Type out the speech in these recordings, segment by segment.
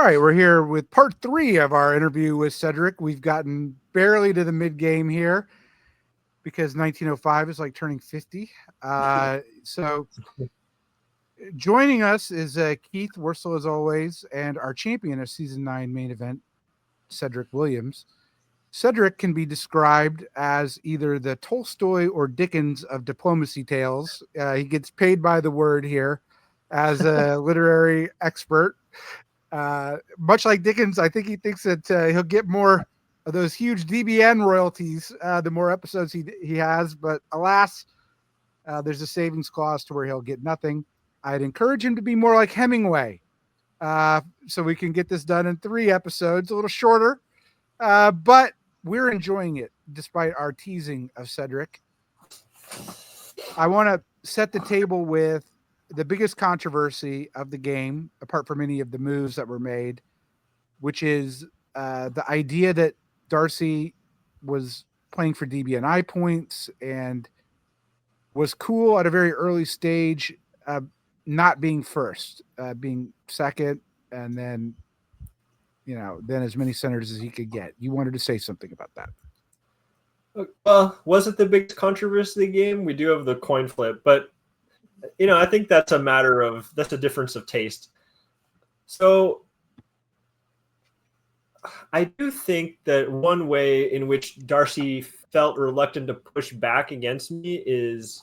All right, we're here with part 3 of our interview with Cedric. We've gotten barely to the mid game here because 1905 is like turning 50. So joining us is Keith Wurstel, as always, and our champion of season 9 main event, Cedric Williams. Cedric can be described as either the Tolstoy or Dickens of diplomacy tales. He gets paid by the word here as a literary expert. Much like Dickens, I think he thinks that he'll get more of those huge DBN royalties the more episodes he has. But alas, there's a savings clause to where he'll get nothing. I'd encourage him to be more like Hemingway, so we can get this done in 3 episodes, a little shorter. But we're enjoying it despite our teasing of Cedric. I want to set the table with the biggest controversy of the game, apart from any of the moves that were made, which is the idea that Darcy was playing for DBNI points and was cool at a very early stage, not being first, being second, and then as many senators as he could get. You wanted to say something about that. Was it the biggest controversy of the game? We do have the coin flip, but I think that's a difference of taste. So I do think that one way in which Darcy felt reluctant to push back against me is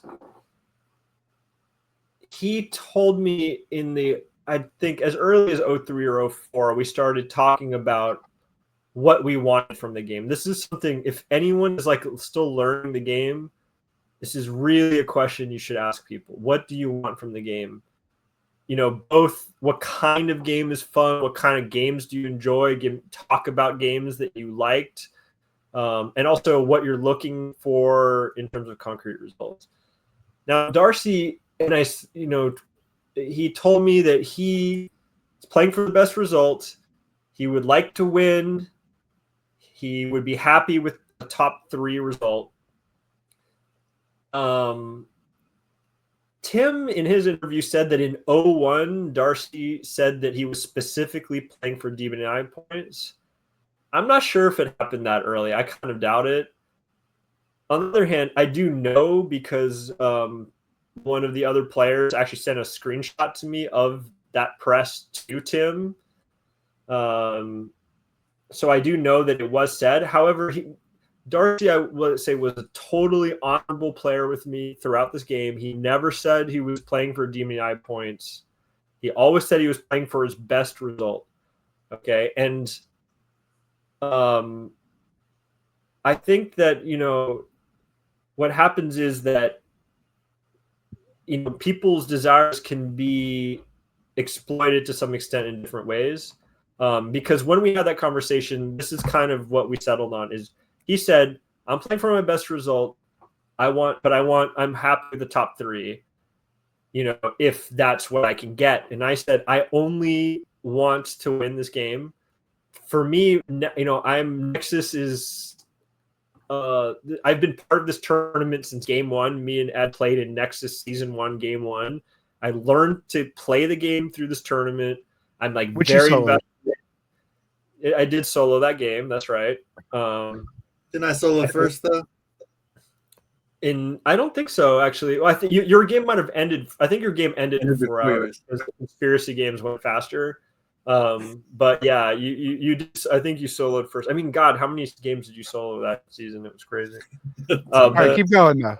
he told me I think as early as 03 or 04, we started talking about what we wanted from the game. This is something, if anyone is still learning the game, this is really a question you should ask people. What do you want from the game? Both what kind of game is fun, what kind of games do you enjoy, talk about games that you liked, and also what you're looking for in terms of concrete results. Now, Darcy he told me that he is playing for the best result. He would like to win. He would be happy with the top 3 result. Tim, in his interview, said that in 01, Darcy said that he was specifically playing for DBNI points. I'm not sure if it happened that early. I kind of doubt it. On the other hand, I do know because one of the other players actually sent a screenshot to me of that press to Tim. So I do know that it was said. However, Darcy, I would say, was a totally honorable player with me throughout this game. He never said he was playing for DBNI points. He always said he was playing for his best result. Okay. And I think that, what happens is that, people's desires can be exploited to some extent in different ways. Because when we had that conversation, this is kind of what we settled on is he said, I'm playing for my best result. I'm happy with the top 3, if that's what I can get. And I said, I only want to win this game. For me, Nexus is, I've been part of this tournament since game 1. Me and Ed played in Nexus season 1, game 1. I learned to play the game through this tournament. I'm very invested. I did solo that game. That's right. Didn't I solo first though? I don't think so, actually. Well, I think your game might have ended. I think your game ended in 4 hours. Conspiracy games went faster. But yeah, you did, I think you soloed first. I mean, God, how many games did you solo that season? It was crazy. All right, keep going now.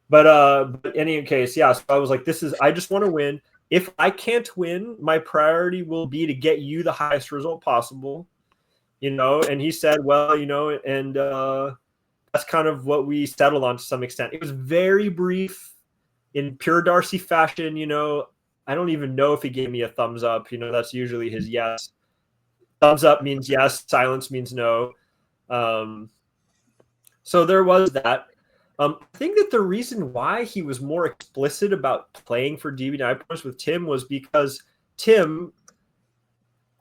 But in any case, yeah. So I was like, I just want to win. If I can't win, my priority will be to get you the highest result possible. And he said, well, and that's kind of what we settled on to some extent. It was very brief in pure Darcy fashion. I don't even know if he gave me a thumbs up. That's usually his yes. Thumbs up means yes. Silence means no. So there was that. I think that the reason why he was more explicit about playing for DBNI points with Tim was because Tim,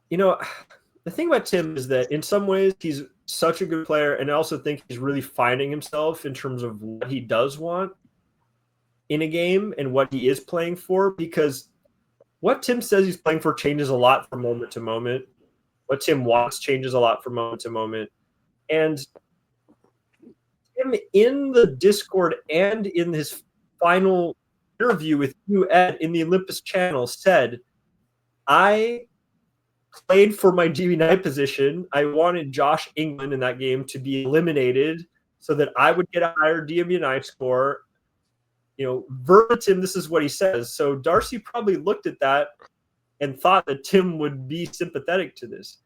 the thing about Tim is that in some ways he's such a good player, and I also think he's really finding himself in terms of what he does want in a game and what he is playing for, because what Tim says he's playing for changes a lot from moment to moment. What Tim wants changes a lot from moment to moment. And Tim, in the Discord and in his final interview with you, Ed, in the Olympus channel, said, I played for my DB9 position. I wanted Josh England in that game to be eliminated so that I would get a higher DB9 score. Verbatim, this is what he says. So Darcy probably looked at that and thought that Tim would be sympathetic to this.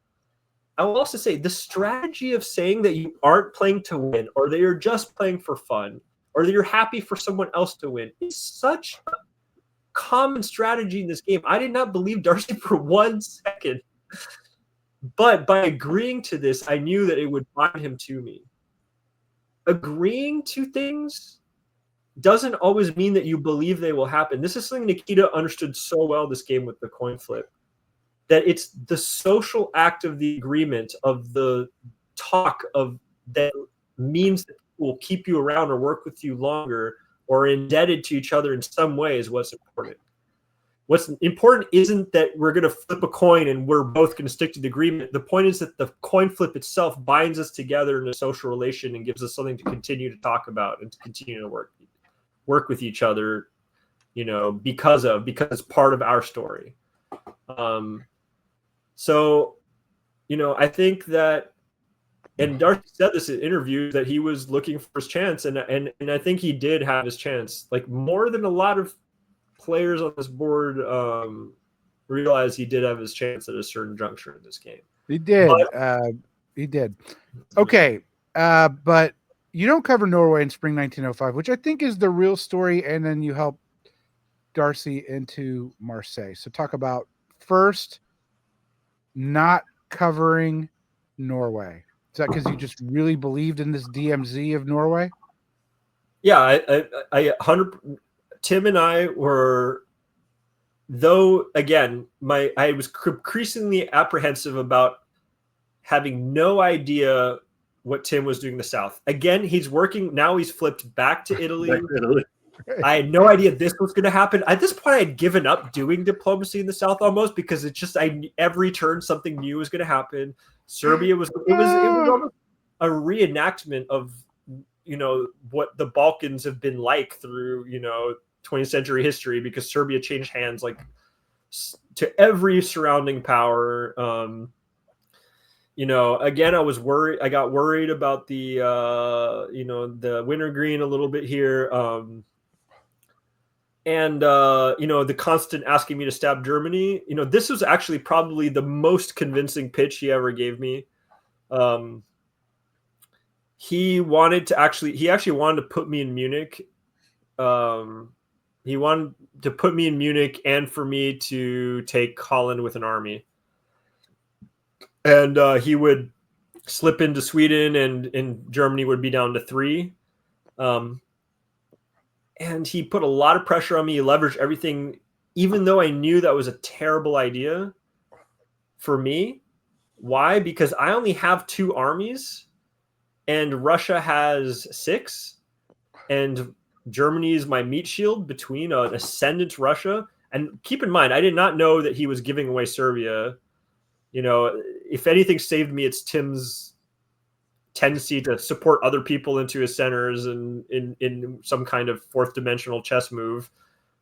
I will also say the strategy of saying that you aren't playing to win, or that you're just playing for fun, or that you're happy for someone else to win is such a common strategy in this game. I did not believe Darcy for 1 second. But by agreeing to this, I knew that it would bind him to me. Agreeing to things doesn't always mean that you believe they will happen. This is something Nikita understood so well this game with the coin flip, that it's the social act of the agreement, of the talk of that means that people will keep you around or work with you longer or indebted to each other in some way is what's important. What's important isn't that we're going to flip a coin and we're both going to stick to the agreement. The point is that the coin flip itself binds us together in a social relation and gives us something to continue to talk about and to continue to work with each other, because it's part of our story. So, I think that, and Darcy said this in interviews, that he was looking for his chance, and I think he did have his chance, like more than a lot of players on this board realized he did have his chance at a certain juncture in this game. He did. He did. Okay. But you don't cover Norway in spring 1905, which I think is the real story. And then you help Darcy into Marseille. So talk about first not covering Norway. Is that because you just really believed in this DMZ of Norway? Yeah, I 100. Tim and I were, though, again, I was increasingly apprehensive about having no idea what Tim was doing in the South. Again, he's working, now he's flipped back to Italy. I had no idea this was going to happen. At this point, I had given up doing diplomacy in the South almost, because it's just, every turn something new was going to happen. Serbia was almost a reenactment of, what the Balkans have been like through, 20th century history, because Serbia changed hands like to every surrounding power. Again, I got worried about the the wintergreen a little bit here. The constant asking me to stab Germany. This was actually probably the most convincing pitch he ever gave me. He actually wanted to put me in Munich. He wanted to put me in Munich and for me to take Holland with an army. And he would slip into Sweden, and Germany would be down to 3. And he put a lot of pressure on me. He leveraged everything, even though I knew that was a terrible idea for me. Why? Because I only have 2 armies, and Russia has 6, and Germany is my meat shield between an ascendant Russia. And keep in mind, I did not know that he was giving away Serbia. If anything saved me, it's Tim's tendency to support other people into his centers and in some kind of 4th dimensional chess move.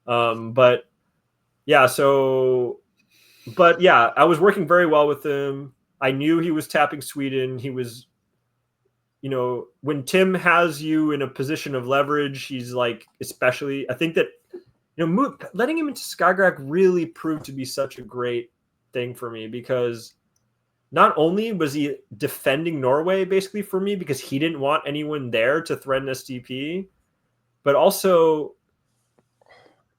I was working very well with him. I knew he was tapping Sweden. He was, when Tim has you in a position of leverage, he's like, especially, I think that, letting him into Skagerrak really proved to be such a great thing for me, because not only was he defending Norway basically for me because he didn't want anyone there to threaten SDP, but also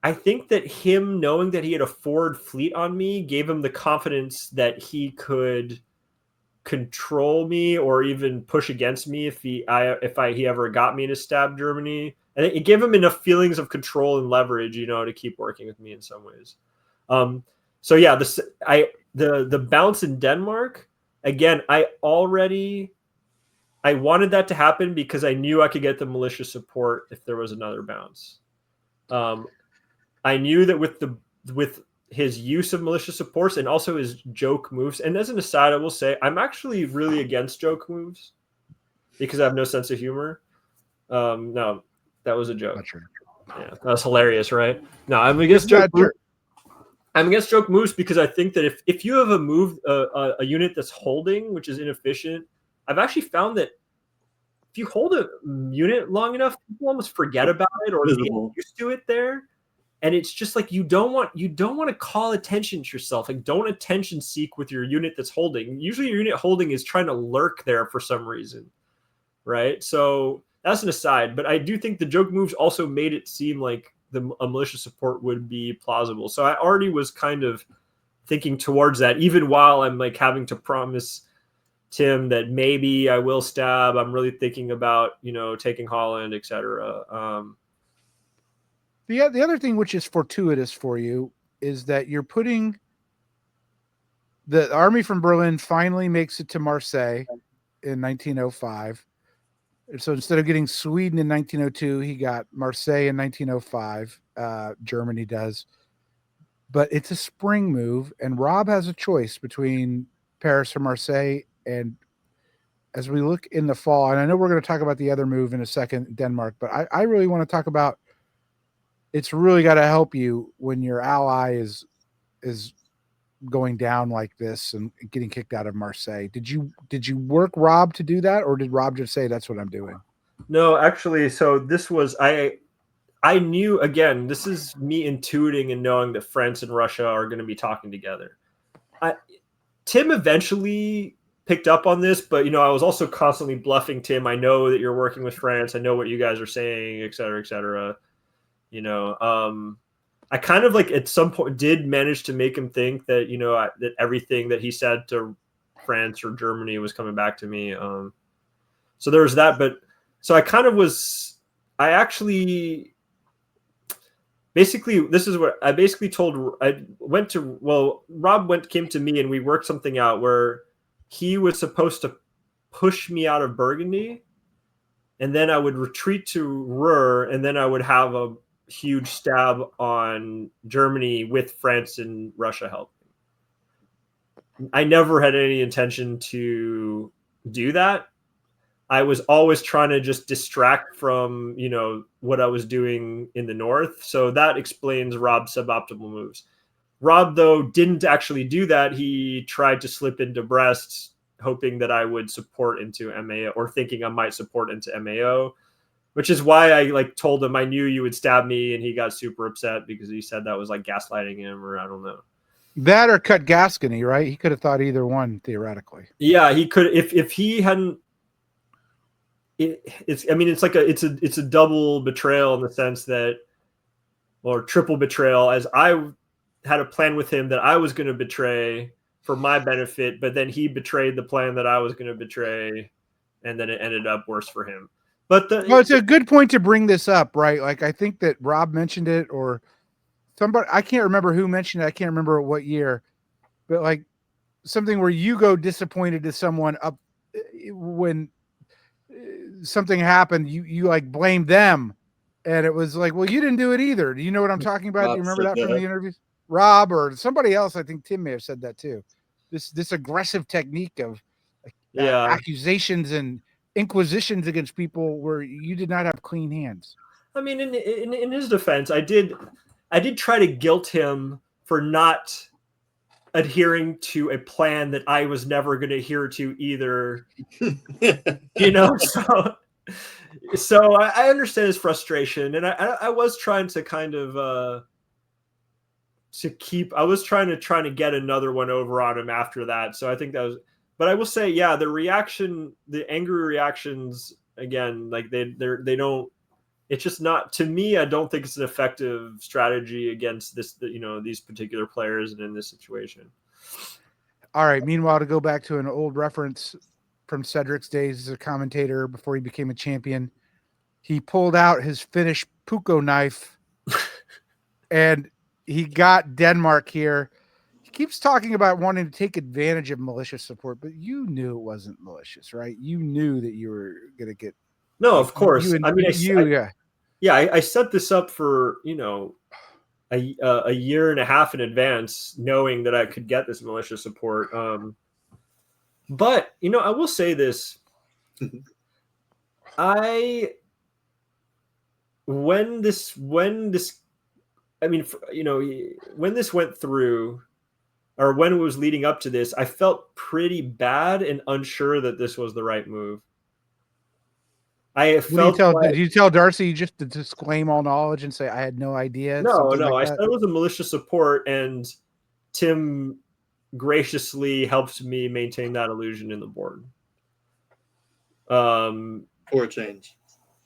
I think that him knowing that he had a forward fleet on me gave him the confidence that he could control me or even push against me if he ever got me to stab Germany. And it gave him enough feelings of control and leverage, to keep working with me in some ways. The bounce in Denmark, again, I wanted that to happen because I knew I could get the militia support if there was another bounce. I knew that with his use of malicious supports and also his joke moves. And as an aside, I will say I'm actually really against joke moves because I have no sense of humor. No, that was a joke. Not sure. Yeah, that was hilarious, right? No, I'm against joke moves. I'm against joke moves because I think that if you have a move, a unit that's holding, which is inefficient, I've actually found that if you hold a unit long enough, people almost forget about it or they get used to it there. And it's just like you don't want to call attention to yourself. Like don't attention seek with your unit that's holding. Usually your unit holding is trying to lurk there for some reason, right? So that's an aside. But I do think the joke moves also made it seem like a malicious support would be plausible. So I already was kind of thinking towards that, even while I'm like having to promise Tim that maybe I will stab. I'm really thinking about, taking Holland, etc. The other thing which is fortuitous for you is that you're putting the army from Berlin finally makes it to Marseille in 1905. So instead of getting Sweden in 1902, he got Marseille in 1905. Germany does. But it's a spring move, and Rob has a choice between Paris or Marseille. And as we look in the fall, and I know we're going to talk about the other move in a second, Denmark, but I really want to talk about it's really got to help you when your ally is going down like this and getting kicked out of Marseille. Did you work Rob to do that, or did Rob just say that's what I'm doing? No, actually, so this was I knew, again, this is me intuiting and knowing that France and Russia are going to be talking together. Tim eventually picked up on this, but I was also constantly bluffing Tim. I know that you're working with France. I know what you guys are saying, et cetera, et cetera. I kind of like at some point did manage to make him think that, that everything that he said to France or Germany was coming back to me. So there was that, but so I actually basically, this is what I basically told. Rob came to me and we worked something out where he was supposed to push me out of Burgundy, and then I would retreat to Ruhr, and then I would have a huge stab on Germany with France and Russia helping. I never had any intention to do that. I was always trying to just distract from, what I was doing in the north. So that explains Rob's suboptimal moves. Rob, though, didn't actually do that. He tried to slip into Brest, hoping that I would support into MAO, or thinking I might support into MAO, which is why I told him I knew you would stab me, and he got super upset because he said that was like gaslighting him, or I don't know. That or cut Gascony, right? He could have thought either one theoretically. Yeah, he could if he hadn't. It's a double betrayal in the sense that, or triple betrayal, as I had a plan with him that I was going to betray for my benefit, but then he betrayed the plan that I was going to betray, and then it ended up worse for him. But it's a good point to bring this up, right? Like I think that Rob mentioned it, or somebody, I can't remember who mentioned it. I can't remember what year, but like something where you go disappointed to someone up when something happened, you like blame them, and it was like, well, you didn't do it either. Do you know what I'm talking about? Do you remember that from the interviews? Rob or somebody else, I think Tim may have said that too. This aggressive technique of accusations and inquisitions against people where you did not have clean hands. I mean, in his defense, I did try to guilt him for not adhering to a plan that I was never going to adhere to either. So I understand his frustration, and I was trying to kind of I was trying to get another one over on him after that. So I think that was, but I will say, yeah, the angry reactions again, like they don't. It's just not, to me, I don't think it's an effective strategy against these particular players and in this situation. All right. Meanwhile, to go back to an old reference from Cedric's days as a commentator before he became a champion, he pulled out his Finnish Puukko knife and he got Denmark here. He keeps talking about wanting to take advantage of malicious support, but you knew it wasn't malicious, right? You knew that you were going to get. No, of course. I set this up for, a year and a half in advance, knowing that I could get this militia support. But I will say this: when this when this went through, or when it was leading up to this, I felt pretty bad and unsure that this was the right move. Did you tell Darcy just to disclaim all knowledge and say I had no idea? No. I said it was a militia support, and Tim graciously helped me maintain that illusion in the board. For a change.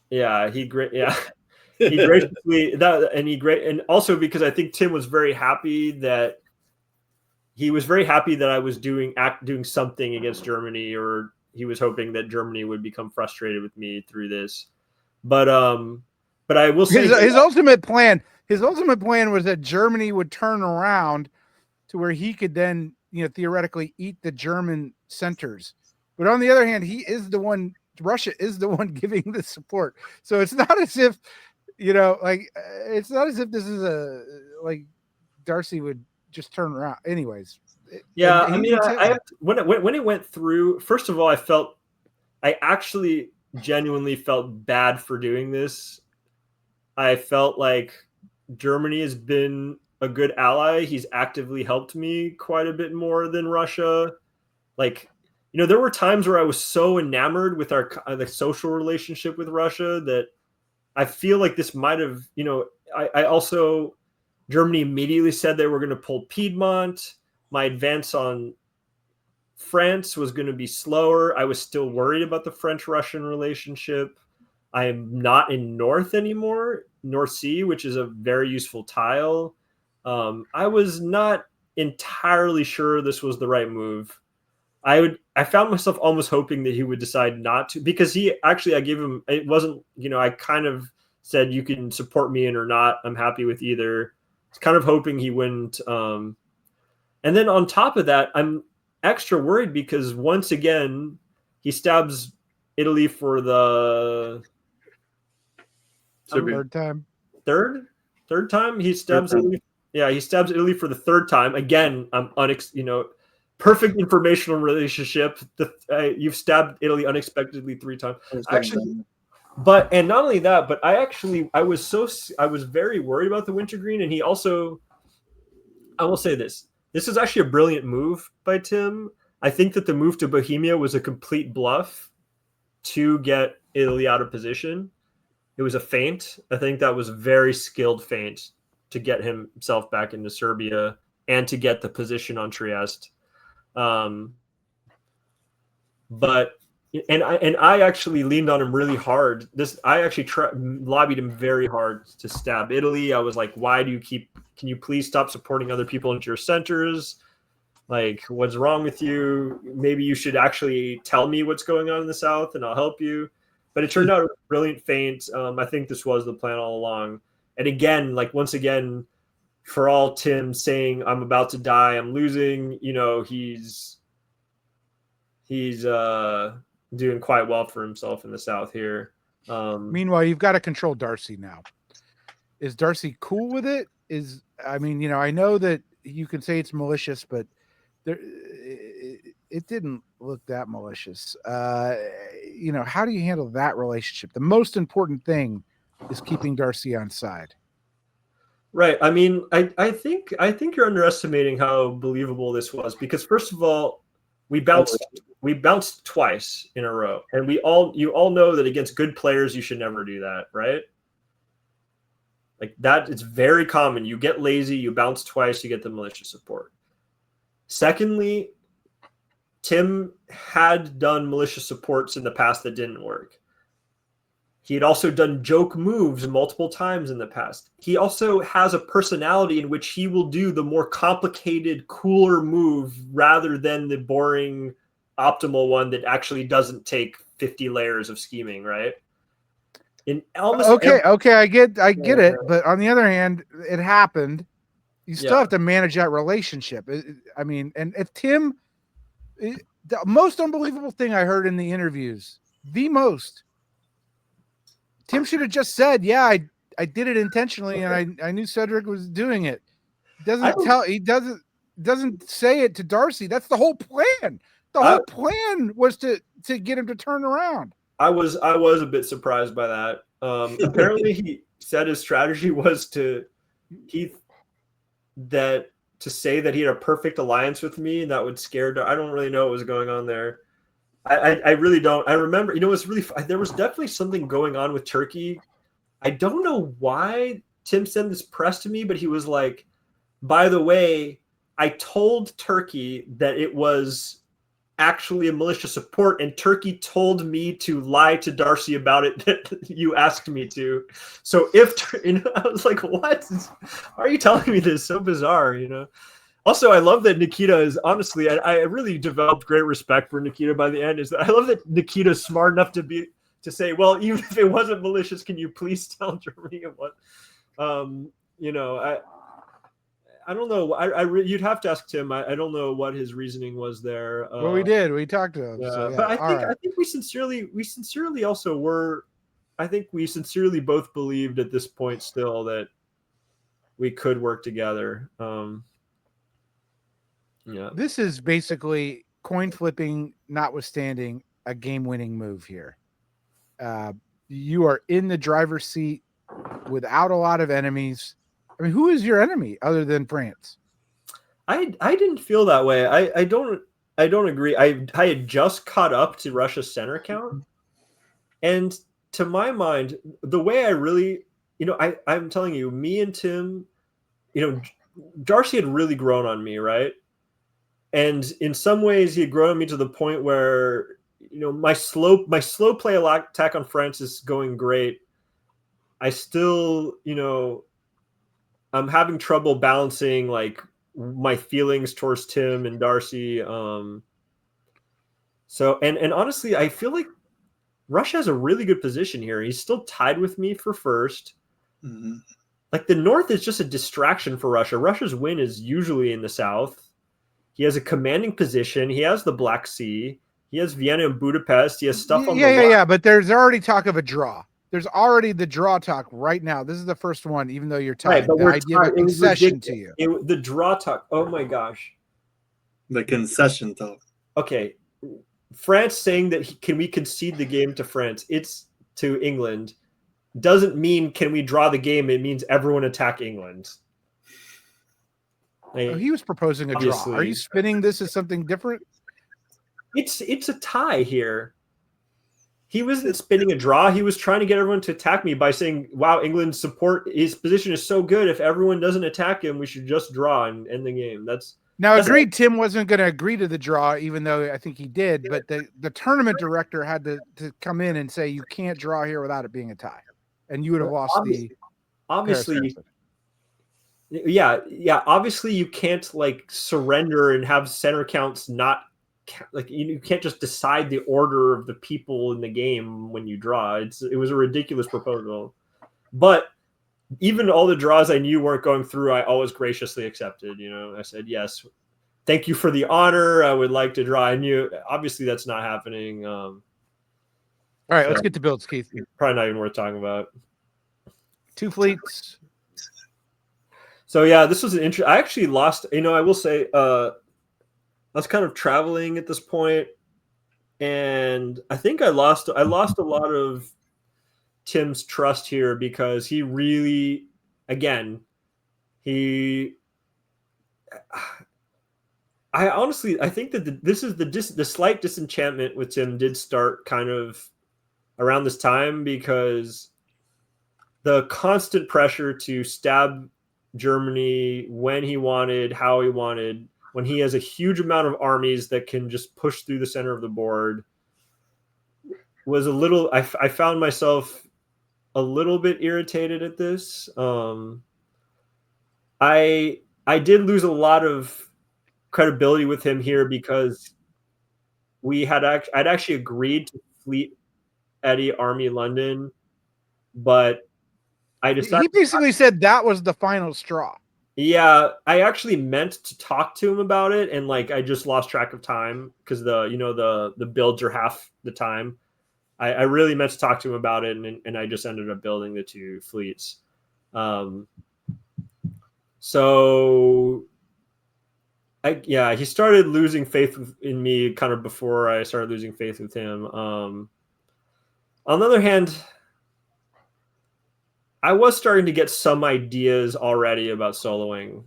Yeah, he graciously and also because I think Tim was very happy that I was doing something against Germany, or he was hoping that Germany would become frustrated with me through this. But I will say his ultimate plan was that Germany would turn around to where he could then, theoretically eat the German centers. But on the other hand, Russia is the one giving the support. So it's not as if, it's not as if this is Darcy would just turn around. Anyways. Yeah. When it went through, first of all, I actually genuinely felt bad for doing this. I felt like Germany has been a good ally. He's actively helped me quite a bit more than Russia. There were times where I was so enamored with the social relationship with Russia that I feel like this might have, Germany immediately said they were going to pull Piedmont. My advance on France was going to be slower. I was still worried about the French-Russian relationship. I am not in North anymore, North Sea, which is a very useful tile. I was not entirely sure this was the right move. I found myself almost hoping that he would decide not to, because I gave him, it wasn't, I kind of said, you can support me in or not. I'm happy with either. I was kind of hoping he wouldn't. And then on top of that, I'm extra worried because once again, he stabs Italy for the third time. Third time he stabs Italy. Yeah, he stabs Italy for the third time. Again, I'm perfect informational relationship. You've stabbed Italy unexpectedly 3 times. Actually, and not only that, but I was very worried about the wintergreen, and he also, I will say this is actually a brilliant move by Tim. I think that the move to Bohemia was a complete bluff to get Italy out of position. It was a feint. I think that was a very skilled feint to get himself back into Serbia and to get the position on Trieste. I actually leaned on him really hard. I actually lobbied him very hard to stab Italy. I was like, can you please stop supporting other people into your centers? Like, what's wrong with you? Maybe you should actually tell me what's going on in the South and I'll help you. But it turned out a brilliant feint. I think this was the plan all along. And again, once again, for all Tim saying, I'm about to die, I'm losing, he's doing quite well for himself in the South here. Meanwhile, you've got to control Darcy now. Is Darcy cool with it? I know that you can say it's malicious, but it didn't look that malicious. How do you handle that relationship? The most important thing is keeping Darcy on side. Right. I think you're underestimating how believable this was, because first of all, we bounced twice in a row, and you all know that against good players you should never do that, right? Like that, it's very common. You get lazy, you bounce twice, you get the malicious support. Secondly, Tim had done malicious supports in the past that didn't work. He had also done joke moves multiple times in the past. He also has a personality in which he will do the more complicated, cooler move rather than the boring, optimal one that actually doesn't take 50 layers of scheming, right? I get it. But on the other hand, it happened. You still have to manage that relationship. And if Tim, the most unbelievable thing I heard in the interviews, Tim should have just said, I did it intentionally, and I knew Cedric was doing it. He doesn't say it to Darcy. That's the whole plan. The whole plan was to get him to turn around. I was a bit surprised by that. Apparently, he said his strategy was to say that he had a perfect alliance with me, and that would scare. I don't really know what was going on there. I really don't. I remember, it was really. There was definitely something going on with Turkey. I don't know why Tim sent this press to me, but he was like, "By the way, I told Turkey that it was actually a militia support, and Turkey told me to lie to Darcy about it that you asked me to. So I was like, what? Why are you telling me this? So bizarre, Also, I love that Nikita is, honestly, I really developed great respect for Nikita by the end. Is that I love that Nikita's smart enough to say, well, even if it wasn't malicious, can you please tell Germany what? I don't know. You'd have to ask Tim. I don't know what his reasoning was there. Well, we did. We talked to him. Yeah, so, yeah. But I think we sincerely also were. I think we sincerely both believed at this point still that we could work together. Yeah. This is basically coin flipping, notwithstanding, a game-winning move here. You are in the driver's seat without a lot of enemies. I mean, who is your enemy other than France? I didn't feel that way. I don't agree. I had just caught up to Russia's center count, and to my mind, the way I really, I'm telling you, me and Tim, Darcy had really grown on me, right? And in some ways, he had grown on me to the point where, my slow play attack on France is going great. I still, I'm having trouble balancing like my feelings towards Tim and Darcy. So honestly, I feel like Russia has a really good position here. He's still tied with me for first. Mm-hmm. Like the North is just a distraction for Russia. Russia's win is usually in the South. He has a commanding position. He has the Black Sea. He has Vienna and Budapest. He has stuff on the left. Yeah. But there's already talk of a draw. There's already the draw talk right now. This is the first one, even though you're tied. Right, but I give a concession to you. The draw talk. Oh my gosh. The concession talk. Okay. France saying that can we concede the game to France? It's to England. Doesn't mean can we draw the game. It means everyone attack England. He was proposing a draw. Are you spinning this as something different? It's a tie here. He wasn't spinning a draw. He was trying to get everyone to attack me by saying, wow, England's support, his position is so good. If everyone doesn't attack him, we should just draw and end the game. Agreed. Tim wasn't going to agree to the draw, even though I think he did. But the tournament director had to come in and say, you can't draw here without it being a tie. And you would have lost obviously. Yeah. Obviously, you can't like surrender and have center counts not like you can't just decide the order of the people in the game when you draw. It was a ridiculous proposal, but even all the draws I knew weren't going through, I always graciously accepted. I said yes, thank you for the honor. I would like to draw. I knew obviously that's not happening. All right, let's get to builds, Keith. Probably not even worth talking about. 2 fleets. So yeah, this was an interesting. I actually lost. I will say. I was kind of traveling at this point, and I think I lost a lot of Tim's trust here because he really, again, I think that this is the slight disenchantment with Tim did start kind of around this time because the constant pressure to stab Germany when he wanted, how he wanted, when he has a huge amount of armies that can just push through the center of the board, was a little. I found myself a little bit irritated at this. I did lose a lot of credibility with him here because I'd actually agreed to Fleet Eddie Army London, but I decided he basically said that was the final straw. Yeah, I actually meant to talk to him about it, and like I just lost track of time because the builds are half the time. I really meant to talk to him about it, and I just ended up building the 2 fleets. So he started losing faith in me kind of before I started losing faith with him. On the other hand, I was starting to get some ideas already about soloing.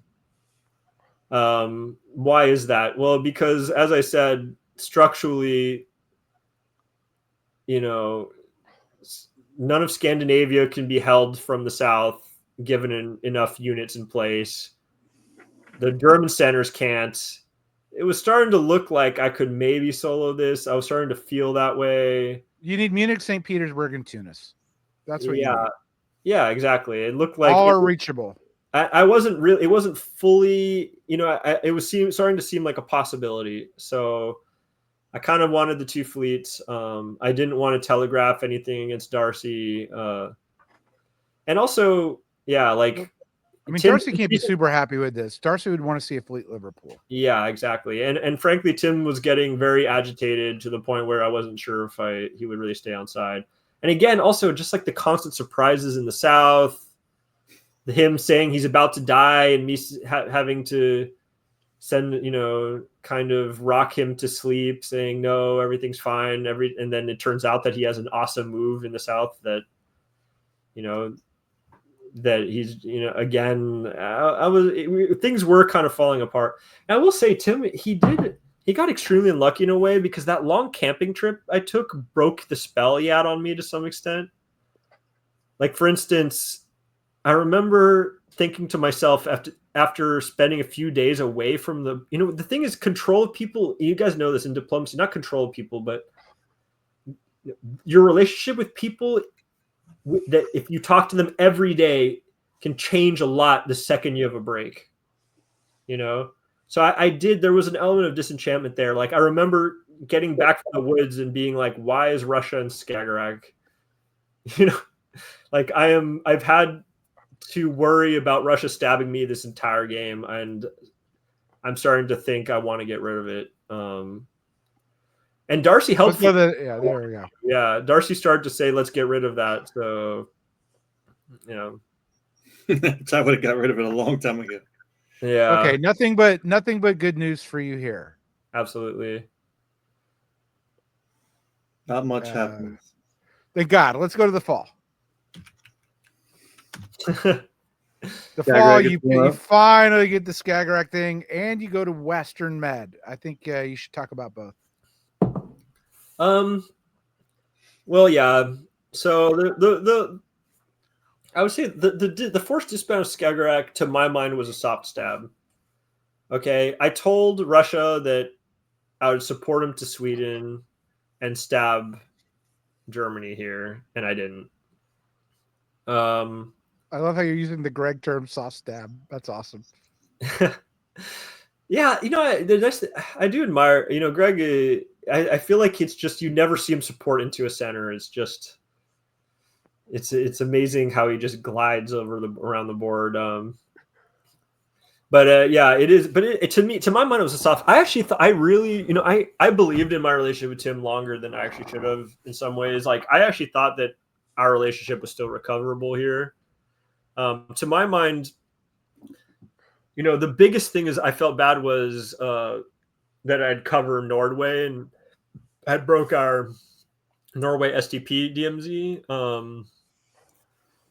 Why is that? Well, because as I said, structurally, none of Scandinavia can be held from the south given enough units in place. The German centers can't. It was starting to look like I could maybe solo this. I was starting to feel that way. You need Munich, St. Petersburg, and Tunis. That's what you need. Yeah, exactly. It looked like all are reachable. I wasn't really. It wasn't fully. It was starting to seem like a possibility. So I kind of wanted the two fleets. I didn't want to telegraph anything against Darcy. And also, Darcy can't be super happy with this. Darcy would want to see a fleet Liverpool. Yeah, exactly. And frankly, Tim was getting very agitated to the point where I wasn't sure if he would really stay on side. And again, also just like the constant surprises in the South, him saying he's about to die and me having to send, kind of rock him to sleep saying, no, everything's fine. And then it turns out that he has an awesome move in the South that, that he's, again, things were kind of falling apart. And I will say, Tim, he got extremely unlucky in a way because that long camping trip I took broke the spell he had on me to some extent. Like, for instance, I remember thinking to myself after spending a few days away from the thing is control of people. You guys know this in diplomacy, not control of people, but your relationship with people that if you talk to them every day can change a lot the second you have a break, So there was an element of disenchantment there. Like I remember getting back from the woods and being like, why is Russia in Skagerrak? Like I've had to worry about Russia stabbing me this entire game, and I'm starting to think I want to get rid of it. And Darcy helped. There we go. Yeah, Darcy started to say, "Let's get rid of that." So, I would have got rid of it a long time ago. Yeah. Okay, nothing but good news for you here. Absolutely. Not much happens. Thank God. Let's go to the fall. The fall, you finally get the Skagerrak thing, and you go to Western Med. I think you should talk about both. Well, yeah. So the I would say the forced disband of Skagerrak, to my mind, was a soft stab. Okay, I told Russia that I would support him to Sweden and stab Germany here, and I didn't. I love how you're using the Greg term "soft stab." That's awesome. Yeah, I do admire, Greg. I feel like it's just you never see him support into a center. It's just, it's amazing how he just glides around the board. But yeah, it is. But to my mind, it was a soft. I actually thought I really, I believed in my relationship with Tim longer than I actually should have in some ways. Like I actually thought that our relationship was still recoverable here. To my mind, the biggest thing is I felt bad was that I'd cover Norway and I'd broke our Norway STP DMZ.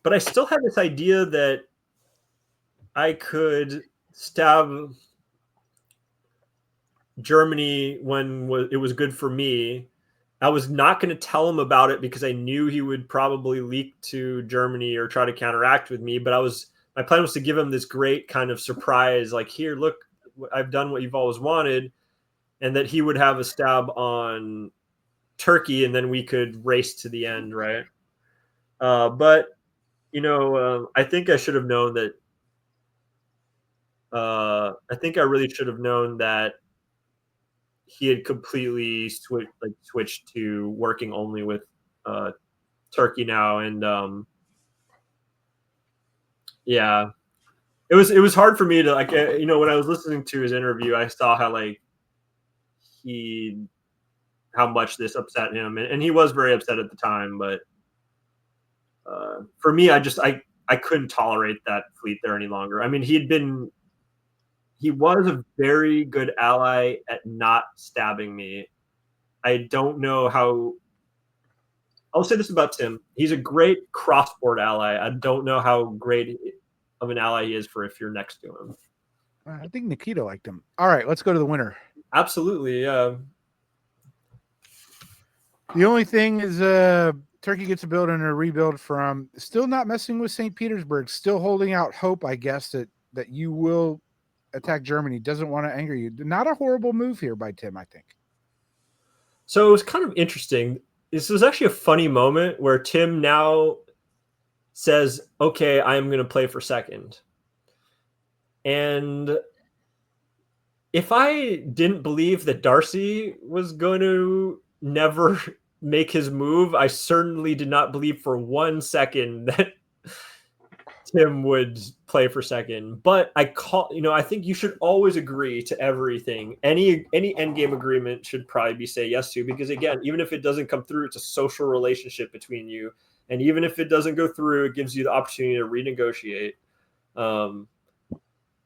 But I still had this idea that I could stab Germany when it was good for me. I was not going to tell him about it because I knew he would probably leak to Germany or try to counteract with me. But my plan was to give him this great kind of surprise, like, here, look, I've done what you've always wanted, and that he would have a stab on Turkey, and then we could race to the end, right? But I think I should have known that. I think I really should have known that he had completely switched to working only with Turkey now, and yeah, it was hard for me to when I was listening to his interview, I saw how how much this upset him, and he was very upset at the time. But for me, I I couldn't tolerate that fleet there any longer. I mean, he was a very good ally at not stabbing me. I don't know how. I'll say this about Tim. He's a great crossboard ally. I don't know how great of an ally he is for if you're next to him. I think Nikita liked him. All right, let's go to the winner. Absolutely, yeah. The only thing is Turkey gets a build and a rebuild from still not messing with St. Petersburg, still holding out hope, I guess, that you will attack Germany. Doesn't want to anger you. Not a horrible move here by Tim, I think. So it was kind of interesting. This was actually a funny moment where Tim now says, okay, I'm going to play for second. And if I didn't believe that Darcy was going to never make his move, I certainly did not believe for 1 second that Tim would play for second. But I think you should always agree to everything. Any endgame agreement should probably be say yes to, because again, even if it doesn't come through, it's a social relationship between you. And even if it doesn't go through, it gives you the opportunity to renegotiate.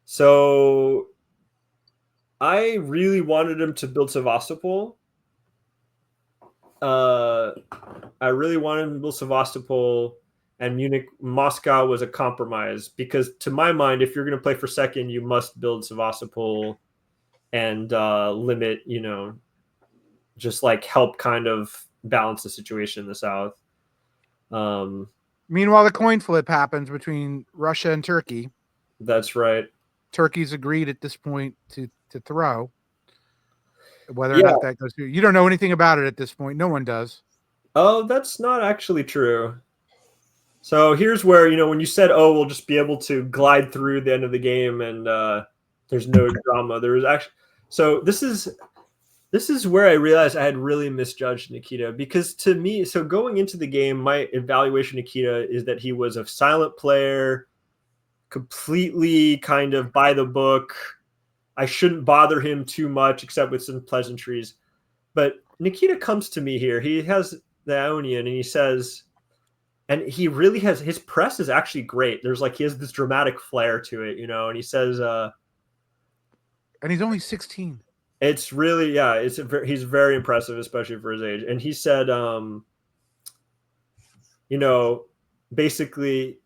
So I really wanted him to build Sevastopol. I really wanted him to build Sevastopol, and Moscow was a compromise, because to my mind, if you're going to play for second, you must build Sevastopol and limit, just like help kind of balance the situation in the south. Meanwhile, the coin flip happens between Russia and Turkey. That's right. Turkey's agreed at this point to throw. Whether or not that goes through, you don't know anything about it at this point. No one does. Oh, that's not actually true. So here's where, when you said, oh, we'll just be able to glide through the end of the game and there's no drama. There was actually, so this is where I realized I had really misjudged Nikita, because to me, so going into the game, my evaluation of Nikita is that he was a silent player, completely kind of by the book. I shouldn't bother him too much except with some pleasantries. But Nikita comes to me here. He has the Ionian and he says, and he really has, his press is actually great. He has this dramatic flair to it, and he says, and he's only 16. It's really, he's very impressive, especially for his age. And he said, basically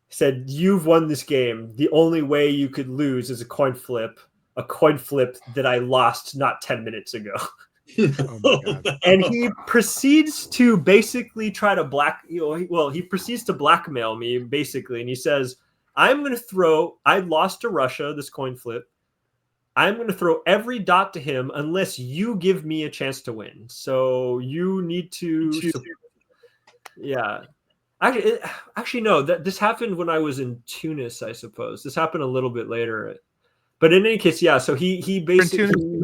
said, you've won this game. The only way you could lose is a coin flip that I lost not 10 minutes ago. Oh my God. And he proceeds to basically try to he proceeds to blackmail me basically. And he says, I lost to Russia, this coin flip. I'm going to throw every dot to him unless you give me a chance to win. So you need to, yeah. Actually, no. This happened when I was in Tunis, I suppose. This happened a little bit later, but in any case, yeah. So he basically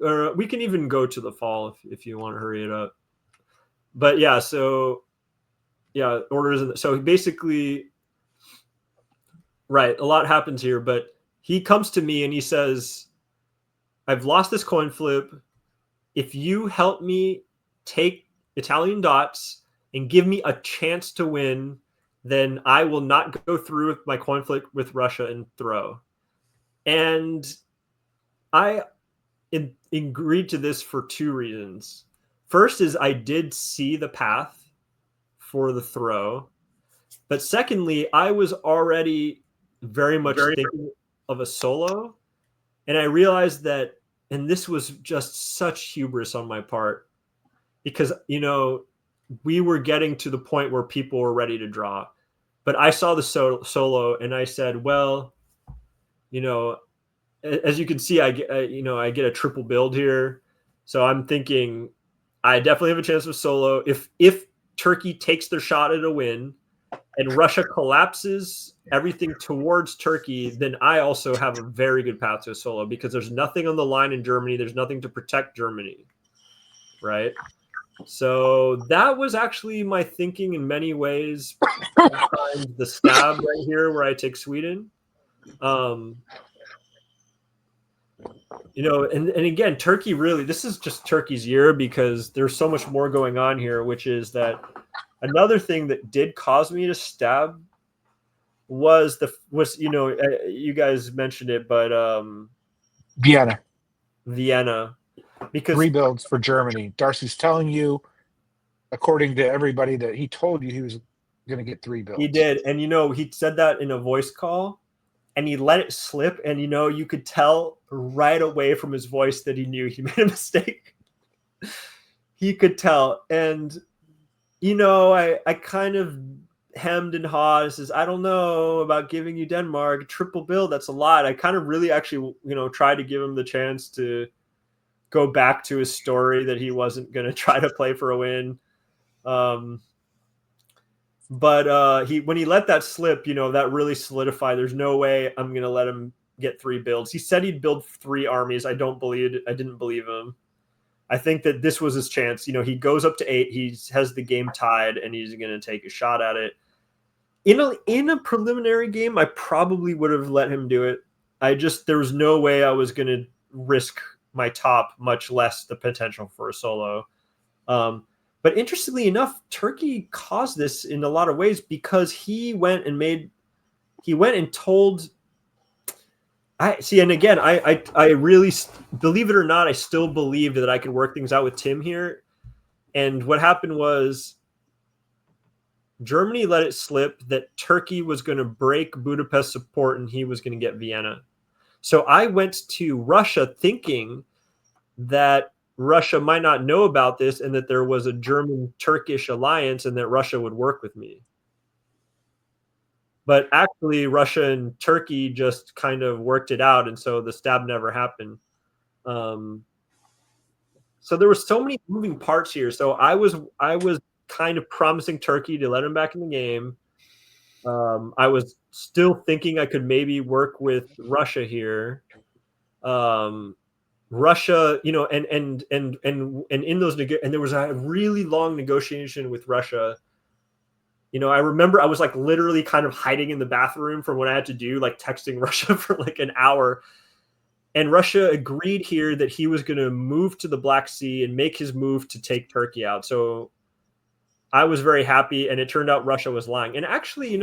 or we can even go to the fall if you want to hurry it up. But yeah, so yeah, orders. So basically, right, a lot happens here, but he comes to me and he says, "I've lost this coin flip. If you help me take Italian dots and give me a chance to win, then I will not go through with my coin flip with Russia and throw." And I agreed to this for two reasons. First is I did see the path for the throw. But secondly, I was already very much thinking of a solo. And I realized that, and this was just such hubris on my part, because, we were getting to the point where people were ready to draw. But I saw the solo and I said, well, as you can see, I get a triple build here. So I'm thinking I definitely have a chance with solo. If Turkey takes their shot at a win and Russia collapses everything towards Turkey, then I also have a very good path to a solo, because there's nothing on the line in Germany. There's nothing to protect Germany, right? So that was actually my thinking in many ways behind the stab right here where I take Sweden. And again, Turkey really, this is just Turkey's year, because there's so much more going on here, which is that Another thing that did cause me to stab was you guys mentioned it, but Vienna. Because 3 builds for Germany. Darcy's telling you, according to everybody, that he told you he was going to get 3 builds. he did, and he said that in a voice call, and he let it slip, and you could tell right away from his voice that he knew he made a mistake. He could tell, and I kind of hemmed and hawed. Says, I don't know about giving you Denmark triple build. That's a lot. I kind of really actually tried to give him the chance to go back to his story that he wasn't going to try to play for a win. But when he let that slip, that really solidified. There's no way I'm going to let him get 3 builds. He said he'd build 3 armies. I didn't believe him. I think that this was his chance. He goes up to 8. He has the game tied, and he's going to take a shot at it. In a preliminary game, I probably would have let him do it. There was no way I was going to risk my top, much less the potential for a solo. But interestingly enough, Turkey caused this in a lot of ways because he went and told. And again, I really, believe it or not, I still believed that I could work things out with Tim here. And what happened was Germany let it slip that Turkey was going to break Budapest support and he was going to get Vienna. So I went to Russia thinking that Russia might not know about this and that there was a German-Turkish alliance and that Russia would work with me. But actually, Russia and Turkey just kind of worked it out, and so the stab never happened. So there were so many moving parts here. So I was kind of promising Turkey to let him back in the game. I was still thinking I could maybe work with Russia here. Russia, and in those and there was a really long negotiation with Russia. I remember I was like literally kind of hiding in the bathroom from what I had to do, like texting Russia for like an hour. And Russia agreed here that he was going to move to the Black Sea and make his move to take Turkey out. So I was very happy, and it turned out Russia was lying. And actually,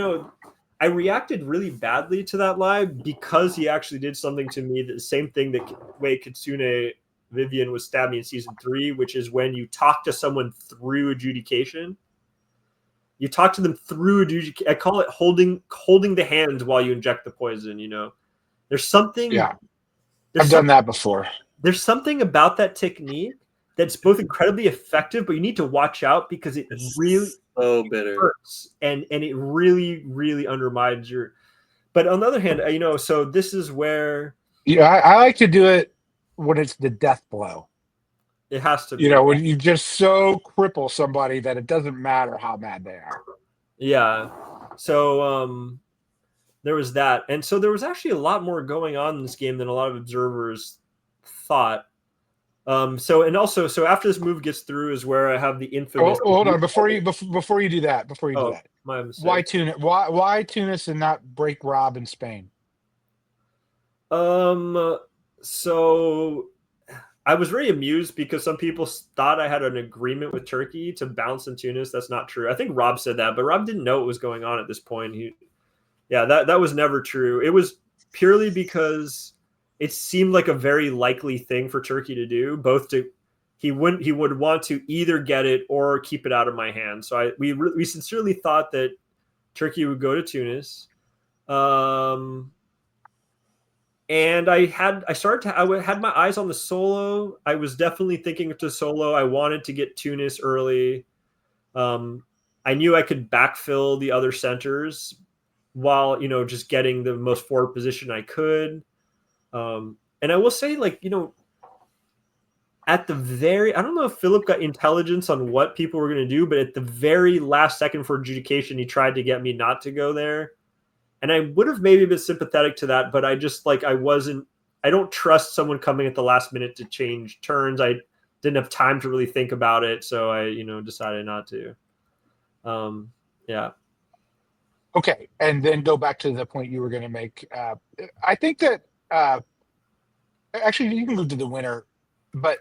I reacted really badly to that lie because he actually did something to me, the same thing that way Kitsune Vivian was stabbed me in season 3, which is when you talk to someone through adjudication. You talk to them through adjudication. I call it holding the hand while you inject the poison. There's something. Yeah, I've done that before. There's something about that technique that's both incredibly effective, but you need to watch out because it really so bitter hurts and it really, really undermines your. But on the other hand, so this is where I like to do it when it's the death blow. It has to be. When you just so cripple somebody that it doesn't matter how mad they are. Yeah. So there was that. And so there was actually a lot more going on in this game than a lot of observers thought. So after this move gets through is where I have the infamous. Hold on, before you do that. My mistake. Why Tunis? Why Tunis and not break Rob in Spain? So I was very amused because some people thought I had an agreement with Turkey to bounce in Tunis. That's not true. I think Rob said that, but Rob didn't know what was going on at this point. That was never true. It was purely because it seemed like a very likely thing for Turkey to do. He would want to either get it or keep it out of my hand. So we sincerely thought that Turkey would go to Tunis. And I had my eyes on the solo. I was definitely thinking to solo. I wanted to get Tunis early. I knew I could backfill the other centers while, just getting the most forward position I could. And I will say, at the I don't know if Philip got intelligence on what people were going to do, but at the very last second for adjudication, he tried to get me not to go there. And I would have maybe been sympathetic to that, but I just I don't trust someone coming at the last minute to change turns. I didn't have time to really think about it. So I, decided not to. Yeah. Okay. And then go back to the point you were going to make. I think that actually you can move to the winner, but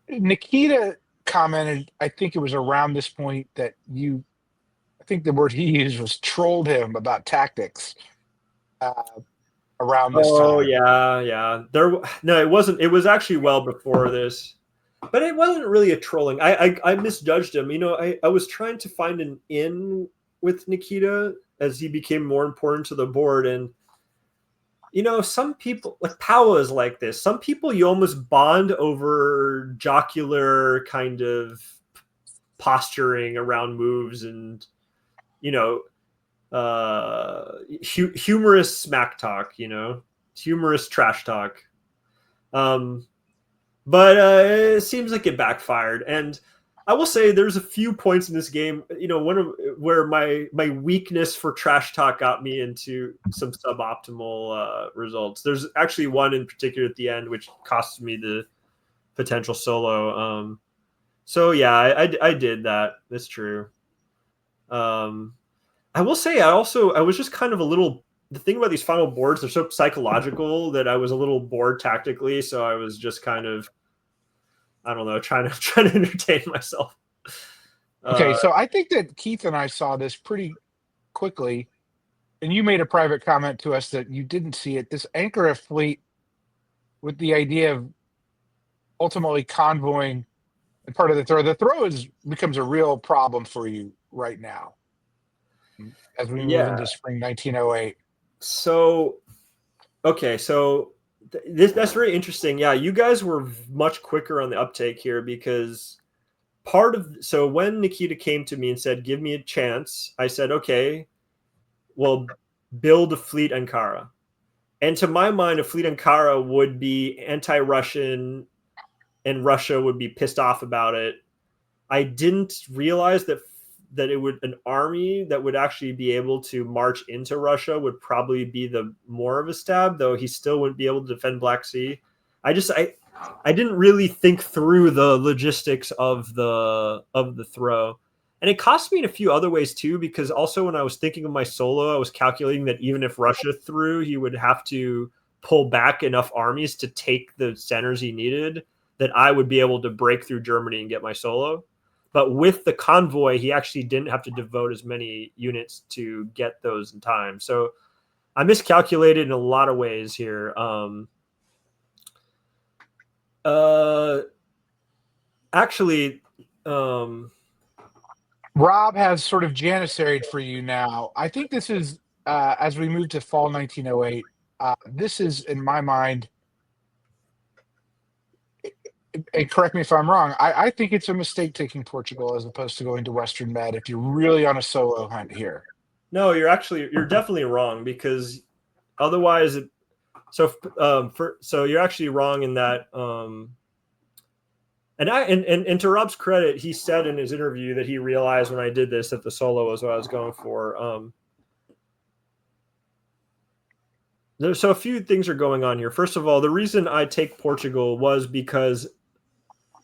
Nikita commented, I think it was around this point that I think the word he used was trolled him about tactics around this time. Oh yeah. No, it wasn't. It was actually well before this, but it wasn't really a trolling. I misjudged him. I was trying to find an in with Nikita as he became more important to the board, and some people like Powell is like this. Some people you almost bond over jocular kind of posturing around moves and humorous smack talk, humorous trash talk. But it seems like it backfired. And I will say there's a few points in this game, where my weakness for trash talk got me into some suboptimal results. There's actually one in particular at the end, which cost me the potential solo. So yeah, I did that. That's true. I will say I was just kind of a little, the thing about these final boards, they're so psychological that I was a little bored tactically. So I was just kind of, I don't know, trying to entertain myself. Okay, so I think that Keith and I saw this pretty quickly, and you made a private comment to us that you didn't see it. This anchor of fleet with the idea of ultimately convoying and part of the throw. The throw becomes a real problem for you right now as we move into spring 1908. So, okay, so that's very interesting. Yeah, you guys were much quicker on the uptake here because so when Nikita came to me and said, give me a chance, I said, okay, well, build a fleet Ankara. And to my mind, a fleet Ankara would be anti-Russian and Russia would be pissed off about it. I didn't realize that an army that would actually be able to march into Russia would probably be the more of a stab, though he still wouldn't be able to defend Black Sea. I didn't really think through the logistics of the throw. And it cost me in a few other ways too, because also when I was thinking of my solo, I was calculating that even if Russia threw, he would have to pull back enough armies to take the centers he needed that I would be able to break through Germany and get my solo. But with the convoy, he actually didn't have to devote as many units to get those in time. So I miscalculated in a lot of ways here. Actually, Rob has sort of janissaried for you now. I think this is, as we move to fall 1908, this is, in my mind, and correct me if I'm wrong, I think it's a mistake taking Portugal as opposed to going to Western Med if you're really on a solo hunt here. No, you're definitely wrong because otherwise, so you're actually wrong in that. And to Rob's credit, he said in his interview that he realized when I did this that the solo was what I was going for. So a few things are going on here. First of all, the reason I take Portugal was because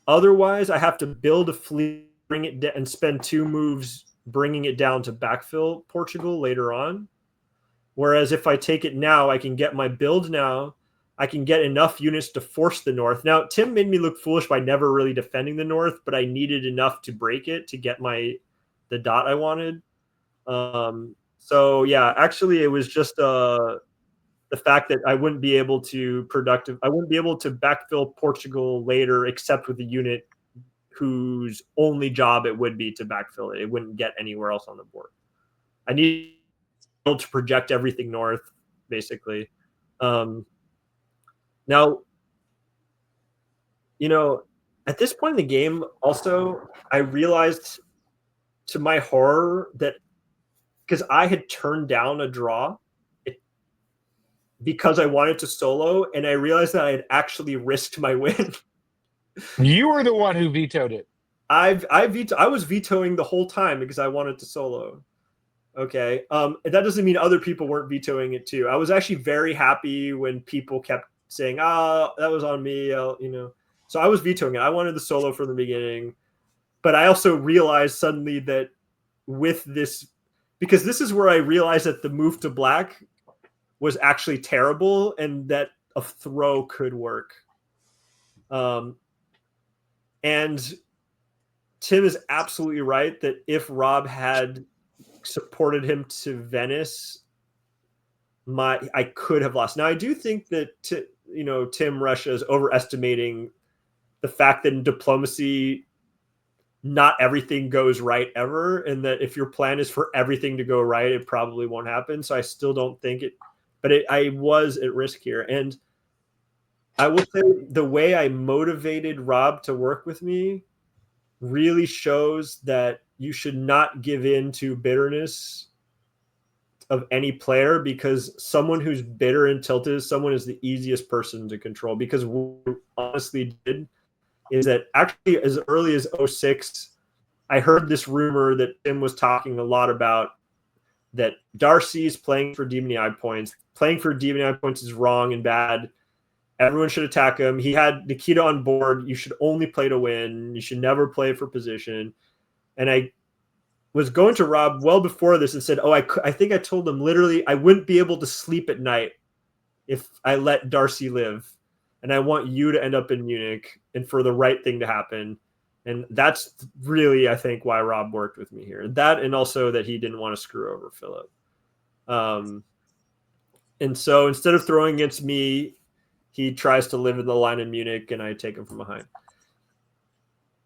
otherwise I have to build a fleet, bring it and spend 2 moves bringing it down to backfill Portugal later on. Whereas if I take it now, I can get my build now. I can get enough units to force the north. Now, Tim made me look foolish by never really defending the north, but I needed enough to break it to get the dot I wanted. So yeah, actually it was just the fact that I wouldn't be able to backfill Portugal later, except with a unit whose only job it would be to backfill it. It wouldn't get anywhere else on the board. I need to project everything north, basically. Now, at this point in the game, also, I realized to my horror that because I had turned down a draw because I wanted to solo, and I realized that I had actually risked my win. You were the one who vetoed it. I was vetoing the whole time because I wanted to solo. Okay. That doesn't mean other people weren't vetoing it too. I was actually very happy when people kept saying, that was on me, So I was vetoing it. I wanted the solo from the beginning. But I also realized suddenly that with this, because this is where I realized that the move to black was actually terrible and that a throw could work. And Tim is absolutely right that if Rob had supported him to Venice, I could have lost. Now, I do think that Tim Russia is overestimating the fact that in diplomacy, not everything goes right ever, and that if your plan is for everything to go right, it probably won't happen. So I still don't think it, but I was at risk here. And I will say the way I motivated Rob to work with me really shows that you should not give in to bitterness of any player, because someone who's bitter and tilted, someone is the easiest person to control. Because what we honestly did is that actually as early as 06, I heard this rumor that Tim was talking a lot about, that Darcy's playing for DMNI points. Playing for DMNI points is wrong and bad. Everyone should attack him. He had Nikita on board. You should only play to win. You should never play for position. And I was going to Rob well before this and said, I think I told him literally I wouldn't be able to sleep at night if I let Darcy live. And I want you to end up in Munich and for the right thing to happen. And that's really, I think, why Rob worked with me here. That, and also that he didn't want to screw over Philip. And so instead of throwing against me, he tries to live in the line in Munich, and I take him from behind.